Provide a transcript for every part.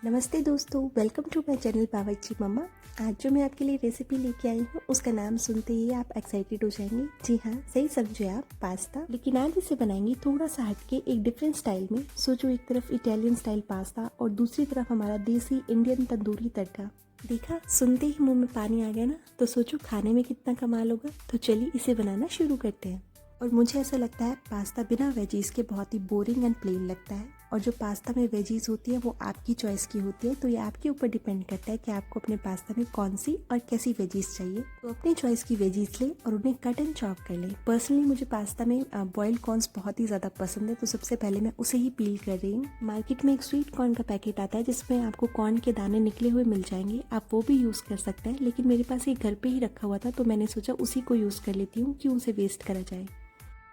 नमस्ते दोस्तों, welcome to my channel बावर्ची मम्मा। आज जो मैं आपके लिए रेसिपी लेके आई हूँ उसका नाम सुनते ही आप एक्साइटेड हो जाएंगे। जी हाँ, सही समझे आप, पास्ता। लेकिन आज इसे बनाएंगे थोड़ा सा हटके, एक डिफरेंट स्टाइल में। सोचो, एक तरफ इटालियन स्टाइल पास्ता और दूसरी तरफ हमारा देसी इंडियन तंदूरी तड़का। देखा, सुनते ही मुंह में पानी आ गया ना। तो सोचो खाने में कितना कमाल होगा। तो चलिए इसे बनाना शुरू करते हैं। और मुझे ऐसा लगता है पास्ता बिना वेजीज के बहुत ही बोरिंग एंड प्लेन लगता है। और जो पास्ता में वेजीज होती है वो आपकी चॉइस की होती है, तो ये आपके ऊपर डिपेंड करता है कि आपको अपने पास्ता में कौन सी और कैसी वेजीज चाहिए। तो अपनी चॉइस की वेजीज ले और उन्हें कट एंड चॉप कर ले। पर्सनली मुझे पास्ता में बॉइल्ड कॉर्न्स बहुत ही ज़्यादा पसंद है, तो सबसे पहले मैं उसे ही पील कर रही हूँ। मार्केट में एक स्वीट कॉर्न का पैकेट आता है जिसमें आपको कॉर्न के दाने निकले हुए मिल जाएंगे, आप वो भी यूज़ कर सकते हैं। लेकिन मेरे पास ये घर पे ही रखा हुआ था, तो मैंने सोचा उसी को यूज़ कर लेती हूँ, क्यों उसे वेस्ट करा जाए।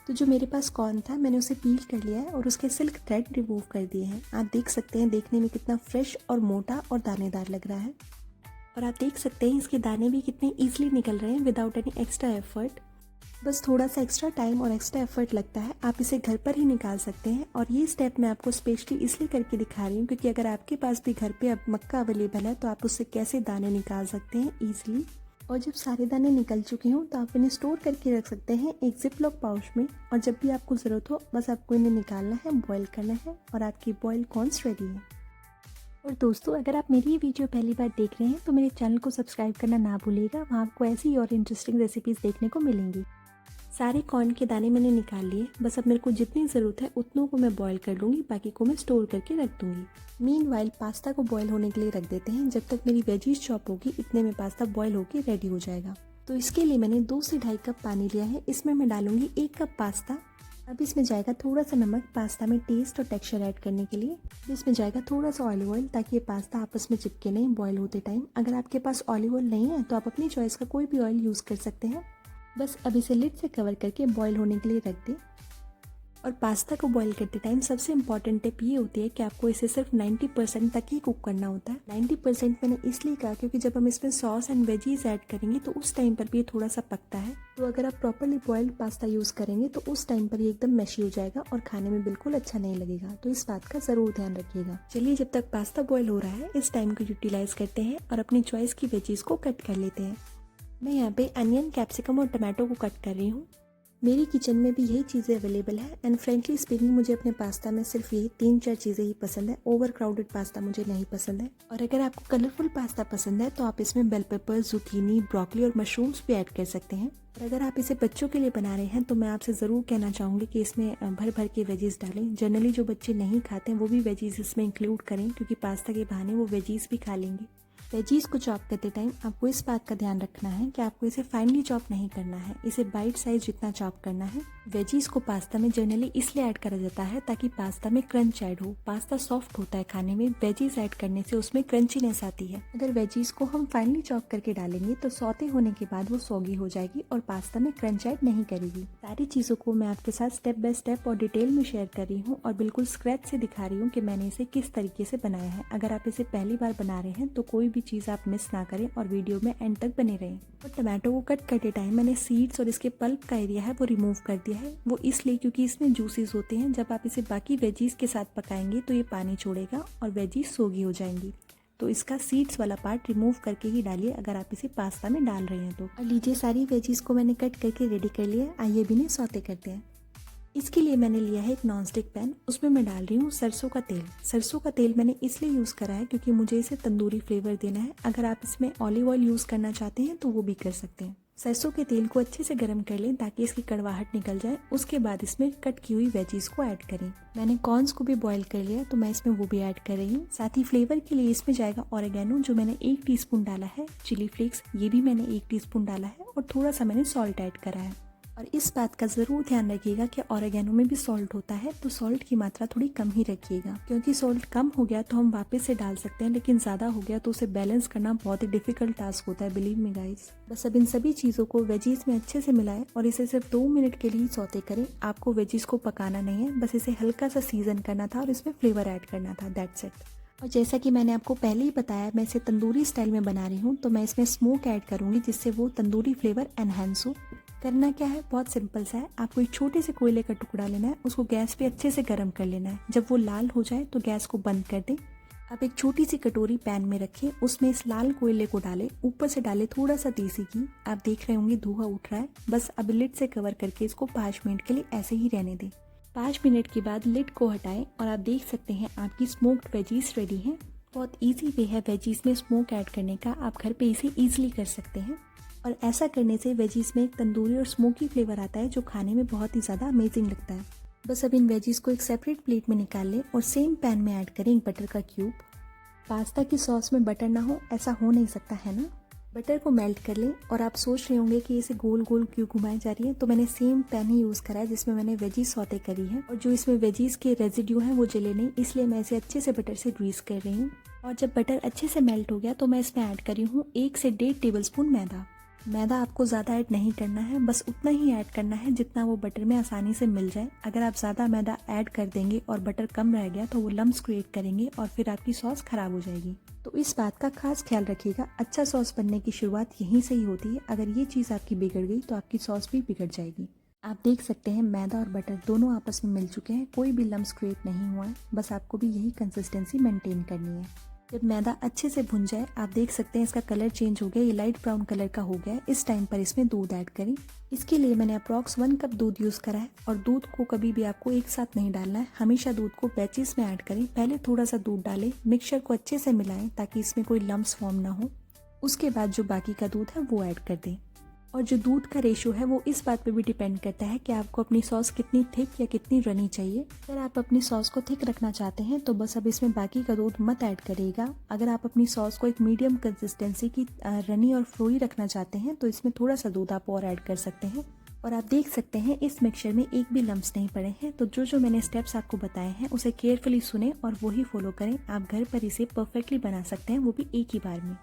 तो जो मेरे पास कॉर्न था मैंने उसे पील कर लिया है और उसके सिल्क थ्रेड रिमूव कर दिए हैं। आप देख सकते हैं देखने में कितना फ्रेश और मोटा और दानेदार लग रहा है। और आप देख सकते हैं इसके दाने भी कितने ईजिली निकल रहे हैं विदाउट एनी एक्स्ट्रा एफर्ट। बस थोड़ा सा एक्स्ट्रा टाइम और एक्स्ट्रा एफर्ट लगता है, आप इसे घर पर ही निकाल सकते हैं। और ये स्टेप मैं आपको स्पेशली इसलिए करके दिखा रही हूँ क्योंकि अगर आपके पास भी घर पे अब मक्का अवेलेबल है तो आप उससे कैसे दाने निकाल सकते हैं ईजिली। और जब सारे दाने निकल चुके हों तो आप इन्हें स्टोर करके रख सकते हैं एक जिपलॉक पाउच में। और जब भी आपको ज़रूरत हो बस आपको इन्हें निकालना है, बॉईल करना है और आपकी बॉइल्ड कॉर्न्स रेडी है। और दोस्तों, अगर आप मेरी ये वीडियो पहली बार देख रहे हैं तो मेरे चैनल को सब्सक्राइब करना ना भूलिएगा, वहाँ आपको ऐसी और इंटरेस्टिंग रेसिपीज़ देखने को मिलेंगी। सारे कॉर्न के दाने मैंने निकाल लिए, बस अब मेरे को जितनी ज़रूरत है उतनों को मैं बॉईल कर लूँगी, बाकी को मैं स्टोर करके रख दूँगी। मीनवाइल पास्ता को बॉईल होने के लिए रख देते हैं। जब तक मेरी वेजीज चॉप होगी इतने में पास्ता बॉईल होके रेडी हो जाएगा। तो इसके लिए मैंने 2 से 2.5 कप पानी लिया है। इसमें मैं डालूंगी 1 कप पास्ता। अब इसमें जाएगा थोड़ा सा नमक पास्ता में टेस्ट और टेक्सचर ऐड करने के लिए। इसमें जाएगा थोड़ा सा ऑलिव ऑयल ताकि ये पास्ता आपस में चिपके नहीं बॉईल होते टाइम। अगर आपके पास ऑलिव ऑयल नहीं है तो आप अपनी चॉइस का कोई भी ऑयल यूज़ कर सकते हैं। बस अब इसे लिड से कवर करके बॉईल होने के लिए रख दें। और पास्ता को बॉईल करते टाइम सबसे इम्पॉर्टेंट टिप ये होती है कि आपको इसे सिर्फ 90% तक ही कुक करना होता है। 90% मैंने इसलिए कहा क्योंकि जब हम इसमें सॉस एंड वेजीज ऐड करेंगे तो उस टाइम पर भी ये थोड़ा सा पकता है। तो अगर आप प्रॉपरली बॉइल्ड पास्ता यूज़ करेंगे तो उस टाइम पर ये एकदम मैशी हो जाएगा और खाने में बिल्कुल अच्छा नहीं लगेगा। तो इस बात का ज़रूर ध्यान रखिएगा। चलिए, जब तक पास्ता बॉयल हो रहा है इस टाइम को यूटिलाइज करते हैं और अपनी चॉइस की वेजीज को कट कर लेते हैं। मैं यहाँ पे अनियन, कैप्सिकम और टमाटो को कट कर रही हूँ। मेरी किचन में भी यही चीज़ें अवेलेबल है एंड फ्रेंकली स्पीकिंग मुझे अपने पास्ता में सिर्फ यही 3-4 चीज़ें ही पसंद है। ओवर क्राउडेड पास्ता मुझे नहीं पसंद है। और अगर आपको कलरफुल पास्ता पसंद है तो आप इसमें बेल पेपर, जुकीनी, ब्रोकली और मशरूम्स भी ऐड कर सकते हैं। और अगर आप इसे बच्चों के लिए बना रहे हैं तो मैं आपसे ज़रूर कहना चाहूँगी कि इसमें भर भर के वेजीज डालें। जनरली जो बच्चे नहीं खाते हैं वो भी वेजीज इसमें इंक्लूड करें, क्योंकि पास्ता के बहाने वो वेजीज भी खा लेंगे। वेजीज को चॉप करते टाइम आपको इस बात का ध्यान रखना है कि आपको इसे फाइनली चॉप नहीं करना है, इसे बाइट साइज जितना चॉप करना है। वेजीज को पास्ता में जनरली इसलिए ऐड करा जाता है ताकि पास्ता में क्रंच ऐड हो। पास्ता सॉफ्ट होता है खाने में, वेजीज ऐड करने से उसमें क्रंचीनेस आती है। अगर वेजीज को हम फाइनली चॉप करके डालेंगे तो सौते होने के बाद वो सॉगी हो जाएगी और पास्ता में क्रंच ऐड नहीं करेगी। सारी चीज़ों को मैं आपके साथ स्टेप बाय स्टेप और डिटेल में शेयर कर रही हूँ और बिल्कुल स्क्रैच से दिखा रही हूँ कि मैंने इसे किस तरीके से बनाया है। अगर आप इसे पहली बार बना रहे हैं तो कोई भी चीज़ आप मिस ना करें और वीडियो में एंड तक बने रहें। और टमाटो को कट करते टाइम मैंने सीड्स और इसके पल्प का एरिया है वो रिमूव कर दिया है। वो इसलिए क्योंकि इसमें जूसेस होते हैं। जब आप इसे बाकी वेजीज के साथ पकाएंगे तो ये पानी छोड़ेगा और वेजीज सोगी हो जाएंगी। तो इसका सीड्स वाला पार्ट रिमूव करके ही डालिए अगर आप इसे पास्ता में डाल रहे हैं तो। और लीजिए, सारी वेजीज को मैंने कट करके रेडी कर लिया। आइए भी इन्हें सौते करते हैं। इसके लिए मैंने लिया है एक नॉनस्टिक पैन, उसमें मैं डाल रही हूँ सरसों का तेल। सरसों का तेल मैंने इसलिए यूज़ करा है क्योंकि मुझे इसे तंदूरी फ्लेवर देना है। अगर आप इसमें ऑलिव ऑयल यूज़ करना चाहते हैं तो वो भी कर सकते हैं। सरसों के तेल को अच्छे से गर्म कर लें ताकि इसकी कड़वाहट निकल जाए। उसके बाद इसमें कट की हुई वेजीज को ऐड करें। मैंने कॉर्न्स को भी बॉईल कर लिया तो मैं इसमें वो भी ऐड कर रही हूँ। साथ ही फ्लेवर के लिए इसमें जाएगा ऑरिगेनो, जो मैंने 1 टीस्पून डाला है। चिली फ्लेक्स, ये भी मैंने 1 टीस्पून डाला है। और थोड़ा सा मैंने सॉल्ट ऐड करा है। और इस बात का ज़रूर ध्यान रखिएगा कि ऑरिगेनो में भी सॉल्ट होता है, तो सॉल्ट की मात्रा थोड़ी कम ही रखिएगा, क्योंकि सॉल्ट कम हो गया तो हम वापस से डाल सकते हैं, लेकिन ज़्यादा हो गया तो उसे बैलेंस करना बहुत ही डिफिकल्ट टास्क होता है, बिलीव मी गाइस। बस अब इन सभी चीज़ों को वेजीज में अच्छे से मिलाएं और इसे सिर्फ 2 मिनट के लिए सौते करें। आपको वेजीज को पकाना नहीं है, बस इसे हल्का सा सीजन करना था और इसमें फ्लेवर ऐड करना था, दैट्स इट। और जैसा कि मैंने आपको पहले ही बताया, मैं इसे तंदूरी स्टाइल में बना रही हूँ, तो मैं इसमें स्मोक ऐड करूँगी जिससे वो तंदूरी फ्लेवर एनहांस हो। करना क्या है, बहुत सिंपल सा है। आपको एक छोटे से कोयले का टुकड़ा लेना है, उसको गैस पे अच्छे से गर्म कर लेना है। जब वो लाल हो जाए तो गैस को बंद कर दें। अब एक छोटी सी कटोरी पैन में रखें, उसमें इस लाल कोयले को डालें, ऊपर से डालें थोड़ा सा देसी घी। आप देख रहे होंगे धुआं उठ रहा है। बस अब लिड से कवर करके इसको 5 मिनट के लिए ऐसे ही रहने दें। 5 मिनट के बाद लिड को हटाएं और आप देख सकते हैं आपकी स्मोक्ड वेजीज रेडी हैं। बहुत इजी वे है वेजीज में स्मोक ऐड करने का, आप घर पे इसे इजीली कर सकते हैं। और ऐसा करने से वेजीज में एक तंदूरी और स्मोकी फ्लेवर आता है जो खाने में बहुत ही ज़्यादा अमेजिंग लगता है। बस अब इन वेजीज को एक सेपरेट प्लेट में निकाल लें और सेम पैन में ऐड करें एक बटर का क्यूब। पास्ता की सॉस में बटर ना हो ऐसा हो नहीं सकता है ना। बटर को मेल्ट कर लें और आप सोच रहे होंगे कि इसे गोल गोल क्यों घुमाई जा रही है, तो मैंने सेम पैन ही यूज़ करा है जिसमें मैंने वेजीज सौते करी है और जो इसमें वेजीज के रेजिड्यू हैं वो जले नहीं, इसलिए मैं इसे अच्छे से बटर से ग्रीस कर रही हूँ। और जब बटर अच्छे से मेल्ट हो गया तो मैं इसमें ऐड करी हूँ 1 से 1.5 टेबलस्पून मैदा। मैदा आपको ज़्यादा ऐड नहीं करना है, बस उतना ही ऐड करना है जितना वो बटर में आसानी से मिल जाए। अगर आप ज़्यादा मैदा ऐड कर देंगे और बटर कम रह गया तो वो लम्स क्रिएट करेंगे और फिर आपकी सॉस खराब हो जाएगी। तो इस बात का खास ख्याल रखिएगा। अच्छा सॉस बनने की शुरुआत यहीं से ही होती है। अगर ये चीज़ आपकी बिगड़ गई तो आपकी सॉस भी बिगड़ जाएगी। आप देख सकते हैं मैदा और बटर दोनों आपस में मिल चुके हैं, कोई भी लम्स क्रिएट नहीं हुआ है। बस आपको भी यही कंसिस्टेंसी मेंटेन करनी है। जब मैदा अच्छे से भुन जाए आप देख सकते हैं इसका कलर चेंज हो गया, ये लाइट ब्राउन कलर का हो गया है। इस टाइम पर इसमें दूध ऐड करें। इसके लिए मैंने अप्रॉक्स 1 कप दूध यूज़ करा है और दूध को कभी भी आपको एक साथ नहीं डालना है, हमेशा दूध को बैचेस में ऐड करें। पहले थोड़ा सा दूध डालें, मिक्सचर को अच्छे से मिलाएं ताकि इसमें कोई लम्स फॉर्म ना हो। उसके बाद जो बाकी का दूध है वो ऐड कर दें। और जो दूध का रेशो है वो इस बात पे भी डिपेंड करता है कि आपको अपनी सॉस कितनी थिक या कितनी रनी चाहिए। अगर आप अपनी सॉस को थिक रखना चाहते हैं तो बस अब इसमें बाकी का दूध मत ऐड करिएगा। अगर आप अपनी सॉस को एक मीडियम कंसिस्टेंसी की रनी और फ्लोई रखना चाहते हैं तो इसमें थोड़ा सा दूध आप और ऐड कर सकते हैं। और आप देख सकते हैं इस मिक्सचर में एक भी लम्स नहीं पड़े हैं। तो जो मैंने स्टेप्स आपको बताए हैं उसे केयरफुली सुने और वही फॉलो करें। आप घर पर इसे परफेक्टली बना सकते हैं, वो भी एक ही बार में।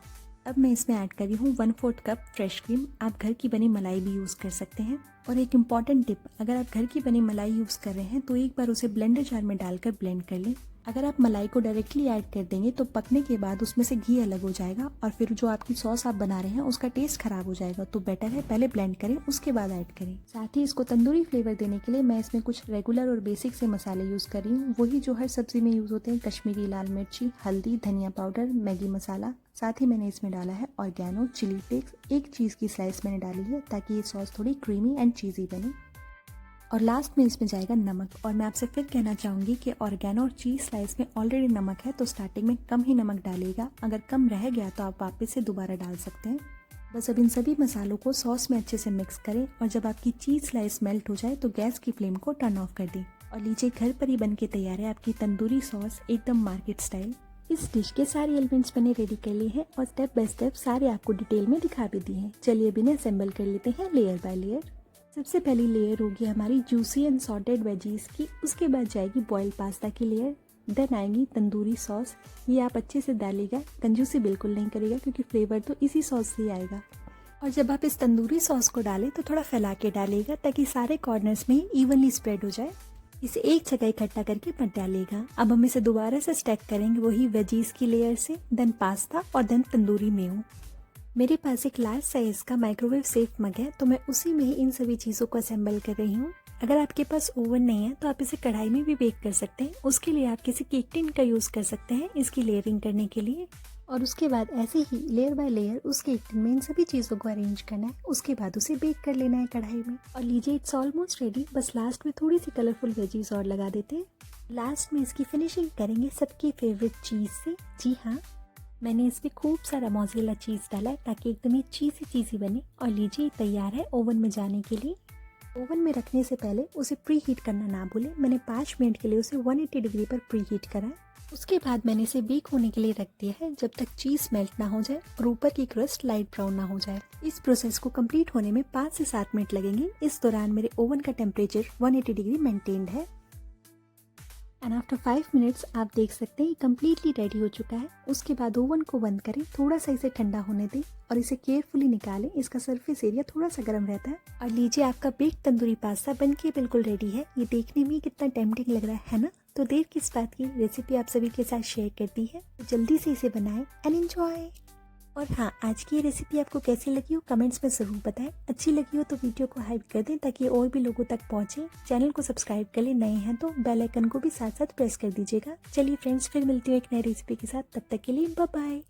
अब मैं इसमें ऐड कर रही हूँ 1/4 कप फ्रेश क्रीम। आप घर की बनी मलाई भी यूज़ कर सकते हैं। और एक इम्पॉर्टेंट टिप, अगर आप घर की बनी मलाई यूज़ कर रहे हैं तो एक बार उसे ब्लेंडर जार में डालकर ब्लेंड कर लें। अगर आप मलाई को डायरेक्टली ऐड कर देंगे तो पकने के बाद उसमें से घी अलग हो जाएगा और फिर जो आपकी सॉस आप बना रहे हैं उसका टेस्ट खराब हो जाएगा। तो बेटर है पहले ब्लेंड करें उसके बाद ऐड करें। साथ ही इसको तंदूरी फ्लेवर देने के लिए मैं इसमें कुछ रेगुलर और बेसिक से मसाले यूज़ कर रही हूँ, वही जो हर सब्जी में यूज़ होते हैं। कश्मीरी लाल मिर्ची, हल्दी, धनिया पाउडर, मैगी मसाला। साथ ही मैंने इसमें डाला है ऑर्गेनो, चिली फ्लेक्स, एक चीज़ की स्लाइस मैंने डाली है ताकि ये सॉस थोड़ी क्रीमी एंड चीज़ी बने। और लास्ट में इसमें जाएगा नमक। और मैं आपसे फिर कहना चाहूँगी कि ऑर्गेनो और चीज़ स्लाइस में ऑलरेडी नमक है तो स्टार्टिंग में कम ही नमक डालिएगा। अगर कम रह गया तो आप वापस से दोबारा डाल सकते हैं। बस अब इन सभी मसालों को सॉस में अच्छे से मिक्स करें और जब आपकी चीज़ स्लाइस मेल्ट हो जाए तो गैस की फ्लेम को टर्न ऑफ कर दें। और लीजिए घर पर ही बन के तैयार है आपकी तंदूरी सॉस, एकदम मार्केट स्टाइल। इस डिश के सारे एलिमेंट्स मैंने रेडी कर लिए हैं और स्टेप बाय स्टेप सारे आपको डिटेल में दिखा भी दिए हैं। चलिए अब इन्हें असेंबल कर लेते हैं लेयर बाय लेयर। सबसे पहली लेयर होगी हमारी जूसी एंड सॉटेड वेजीज की, उसके बाद जाएगी बॉइल्ड पास्ता की लेयर, देन आएगी तंदूरी सॉस। ये आप अच्छे से डालिएगा, कंजूसी बिल्कुल नहीं करिएगा क्योंकि फ्लेवर तो इसी सॉस से ही आएगा। और जब आप इस तंदूरी सॉस को डालें तो थोड़ा फैला के डालिएगा ताकि सारे कॉर्नर्स में इवनली स्प्रेड हो जाए। इसे एक जगह इकट्ठा करके मत डालिएगा। अब हम इसे दोबारा से स्टैक करेंगे वही वेजीज की लेयर से, देन पास्ता और देन तंदूरी मेयो। मेरे पास एक लार्ज साइज का माइक्रोवेव सेफ मग है तो मैं उसी में ही इन सभी चीज़ों को असेंबल कर रही हूँ। अगर आपके पास ओवन नहीं है तो आप इसे कढ़ाई में भी बेक कर सकते हैं। उसके लिए आप किसी केक टिन का यूज़ कर सकते हैं इसकी लेयरिंग करने के लिए। और उसके बाद ऐसे ही लेयर बाय लेयर उस केक टिन में इन सभी चीज़ों को अरेंज करना है। उसके बाद उसे बेक कर लेना है कढ़ाई में। और लीजिए इट्स ऑलमोस्ट रेडी। बस लास्ट में थोड़ी सी कलरफुल वेजीज और लगा देते हैं। लास्ट में इसकी फिनिशिंग करेंगे सबकी फेवरेट चीज़ से। जी हाँ, मैंने इसमें खूब सारा मोज़रेला चीज़ डाला है ताकि एकदम ही चीज़ी बने। और लीजिए तैयार है ओवन में जाने के लिए। ओवन में रखने से पहले उसे प्री हीट करना ना भूलें। मैंने 5 मिनट के लिए उसे 180 डिग्री पर प्री हीट करा है। उसके बाद मैंने इसे बेक होने के लिए रख दिया है जब तक चीज़ मेल्ट ना हो जाए और ऊपर की क्रस्ट लाइट ब्राउन ना हो जाए। इस प्रोसेस को कंप्लीट होने में 5 से 7 मिनट लगेंगे। इस दौरान मेरे ओवन का टेम्परेचर 180 डिग्री मेंटेन्ड है। एंड आफ्टर 5 मिनट्स आप देख सकते हैं कम्प्लीटली रेडी हो चुका है। उसके बाद ओवन को बंद करें, थोड़ा सा इसे ठंडा होने दें और इसे केयरफुली निकालें। इसका सरफेस एरिया थोड़ा सा गर्म रहता है। और लीजिए आपका बेक तंदूरी पास्ता बनके बिल्कुल रेडी है। ये देखने में कितना टेम्पटिंग लग रहा है ना। तो देर किस बात की, रेसिपी आप सभी के साथ शेयर करती है। तो जल्दी से इसे बनाएं एंड एंजॉय। और हाँ, आज की ये रेसिपी आपको कैसी लगी हो कमेंट्स में ज़रूर बताएं। अच्छी लगी हो तो वीडियो को हाइप कर दें ताकि और भी लोगों तक पहुंचे। चैनल को सब्सक्राइब कर ले, नए हैं तो बेल आइकन को भी साथ साथ प्रेस कर दीजिएगा। चलिए फ्रेंड्स, फिर मिलती हूँ एक नई रेसिपी के साथ। तब तक के लिए बाय बाय।